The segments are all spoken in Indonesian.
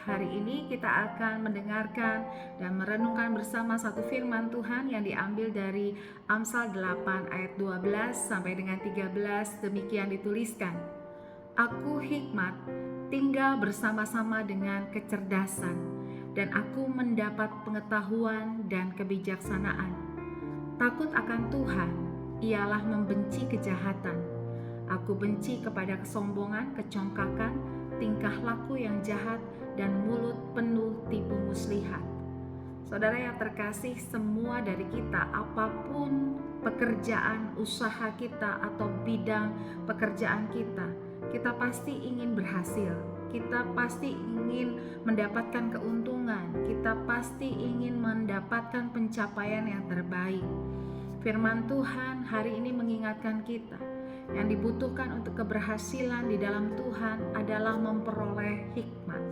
hari ini kita akan mendengarkan dan merenungkan bersama satu firman Tuhan yang diambil dari Amsal 8 ayat 12 sampai dengan 13. Demikian dituliskan, "Aku hikmat tinggal bersama-sama dengan kecerdasan, dan aku mendapat pengetahuan dan kebijaksanaan. Takut akan Tuhan ialah membenci kejahatan. Aku benci kepada kesombongan, kecongkakan, tingkah laku yang jahat, dan mulut penuh tipu muslihat." Saudara yang terkasih, semua dari kita, apapun pekerjaan usaha kita atau bidang pekerjaan kita, kita pasti ingin berhasil. Kita pasti ingin mendapatkan keuntungan. Kita pasti ingin mendapatkan pencapaian yang terbaik. Firman Tuhan hari ini mengingatkan kita, yang dibutuhkan untuk keberhasilan di dalam Tuhan adalah memperoleh hikmat.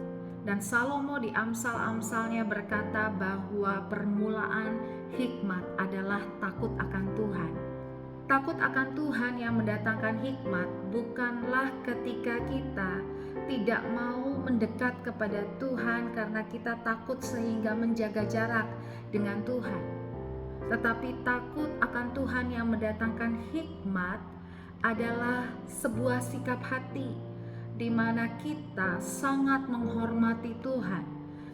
Dan Salomo di Amsal-amsalnya berkata bahwa permulaan hikmat adalah takut akan Tuhan. Takut akan Tuhan yang mendatangkan hikmat bukanlah ketika kita tidak mau mendekat kepada Tuhan karena kita takut sehingga menjaga jarak dengan Tuhan. Tetapi takut akan Tuhan yang mendatangkan hikmat adalah sebuah sikap hati di mana kita sangat menghormati Tuhan,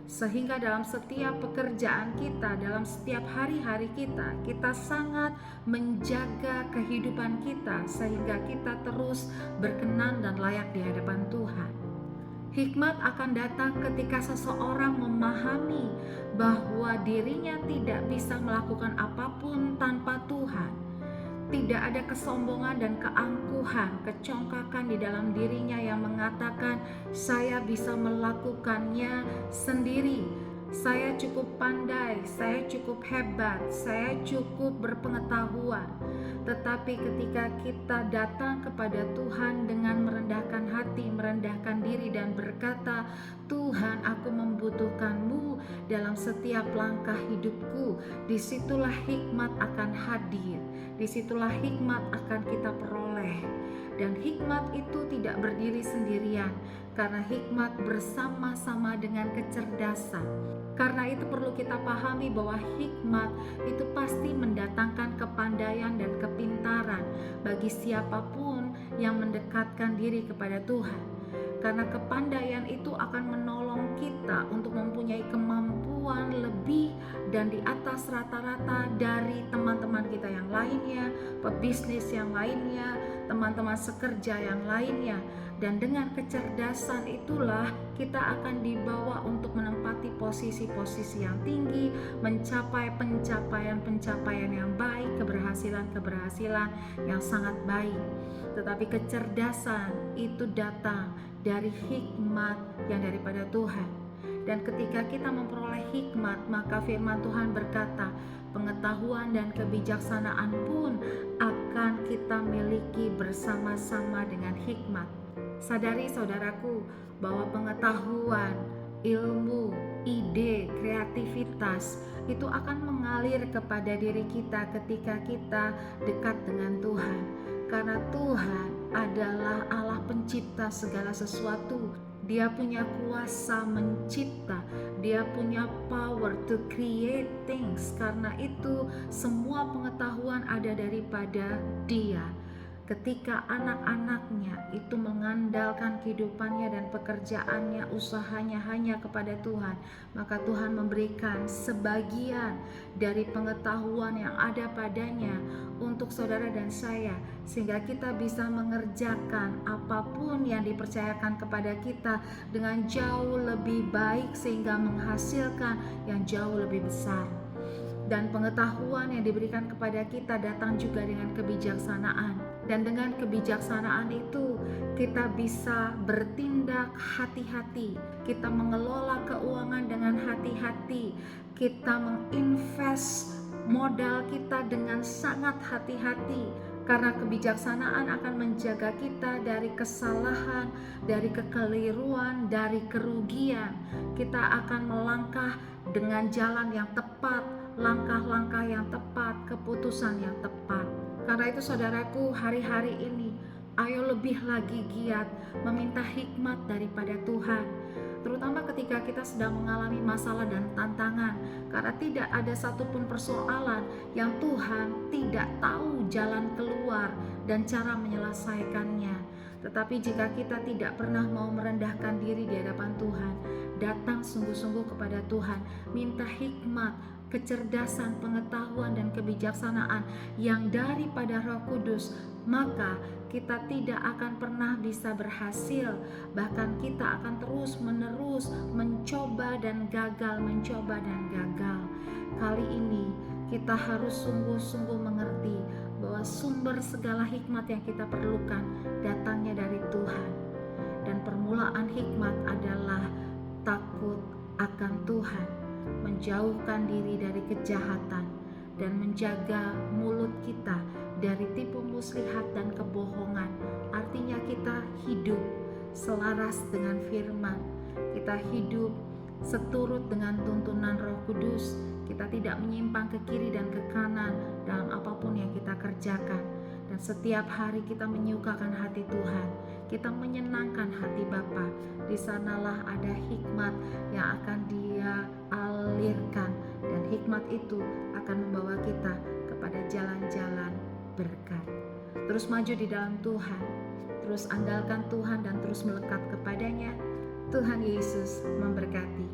sehingga dalam setiap pekerjaan kita, dalam setiap hari-hari kita, kita sangat menjaga kehidupan kita sehingga kita terus berkenan dan layak di hadapan Tuhan. Hikmat akan datang ketika seseorang memahami bahwa dirinya tidak bisa melakukan apapun tanpa Tuhan. Tidak ada kesombongan dan keangkuhan, kecongkakan di dalam dirinya yang mengatakan, "Saya bisa melakukannya sendiri. Saya cukup pandai, saya cukup hebat, saya cukup berpengetahuan." Tetapi ketika kita datang kepada Tuhan dengan merendahkan hati, merendahkan diri dan berkata, "Tuhan, aku membutuhkan-Mu dalam setiap langkah hidupku," disitulah hikmat akan hadir. Disitulah hikmat akan kita peroleh. Dan hikmat itu tidak berdiri sendirian, karena hikmat bersama-sama dengan kecerdasan. Karena itu perlu kita pahami bahwa hikmat itu pasti mendatangkan kepandaian dan kepintaran bagi siapapun yang mendekatkan diri kepada Tuhan. Karena kepandaian itu akan menolong kita untuk mempunyai kemampuan lebih dan di atas rata-rata dari teman-teman kita yang lainnya, pebisnis yang lainnya, teman-teman sekerja yang lainnya. Dan dengan kecerdasan itulah kita akan dibawa untuk menempati posisi-posisi yang tinggi, mencapai pencapaian-pencapaian yang baik, keberhasilan-keberhasilan yang sangat baik. Tetapi kecerdasan itu datang dari hikmat yang daripada Tuhan. Dan ketika kita memperoleh hikmat, maka firman Tuhan berkata, pengetahuan dan kebijaksanaan pun akan kita miliki bersama-sama dengan hikmat. Sadari saudaraku bahwa pengetahuan, ilmu, ide, kreativitas itu akan mengalir kepada diri kita ketika kita dekat dengan Tuhan. Karena Tuhan adalah Allah pencipta segala sesuatu. Dia punya kuasa mencipta, Dia punya power to create things. Karena itu semua pengetahuan ada daripada Dia. Ketika anak-anaknya itu mengandalkan kehidupannya dan pekerjaannya, usahanya hanya kepada Tuhan, maka Tuhan memberikan sebagian dari pengetahuan yang ada padanya untuk saudara dan saya, sehingga kita bisa mengerjakan apapun yang dipercayakan kepada kita dengan jauh lebih baik, sehingga menghasilkan yang jauh lebih besar. Dan pengetahuan yang diberikan kepada kita datang juga dengan kebijaksanaan. Dan dengan kebijaksanaan itu kita bisa bertindak hati-hati. Kita mengelola keuangan dengan hati-hati. Kita menginvest modal kita dengan sangat hati-hati. Karena kebijaksanaan akan menjaga kita dari kesalahan, dari kekeliruan, dari kerugian. Kita akan melangkah dengan jalan yang tepat, langkah-langkah yang tepat, keputusan yang tepat. Karena itu saudaraku, hari-hari ini ayo lebih lagi giat meminta hikmat daripada Tuhan. terutama ketika kita sedang mengalami masalah dan tantangan, karena tidak ada satupun persoalan yang Tuhan tidak tahu jalan keluar dan cara menyelesaikannya. Tetapi jika kita tidak pernah mau merendahkan diri di hadapan Tuhan, datang sungguh-sungguh kepada Tuhan, minta hikmat, kecerdasan, pengetahuan, dan kebijaksanaan yang daripada Roh Kudus, maka kita tidak akan pernah bisa berhasil. Bahkan kita akan terus-menerus mencoba dan gagal, mencoba dan gagal. Kali ini kita harus sungguh-sungguh mengerti bahwa sumber segala hikmat yang kita perlukan datangnya dari Tuhan. Dan permulaan hikmat adalah takut akan Tuhan, menjauhkan diri dari kejahatan, dan menjaga mulut kita dari tipu muslihat dan kebohongan. Artinya kita hidup selaras dengan firman, kita hidup seturut dengan tuntunan Roh Kudus, kita tidak menyimpang ke kiri dan ke kanan dalam apapun yang kita kerjakan. Dan setiap hari kita menyukakan hati Tuhan, kita menyenangkan hati Bapa. Di sanalah ada hikmat yang akan Dia alirkan, dan hikmat itu akan membawa kita kepada jalan-jalan berkat. Terus maju di dalam Tuhan, terus andalkan Tuhan dan terus melekat kepadanya. Tuhan Yesus memberkati.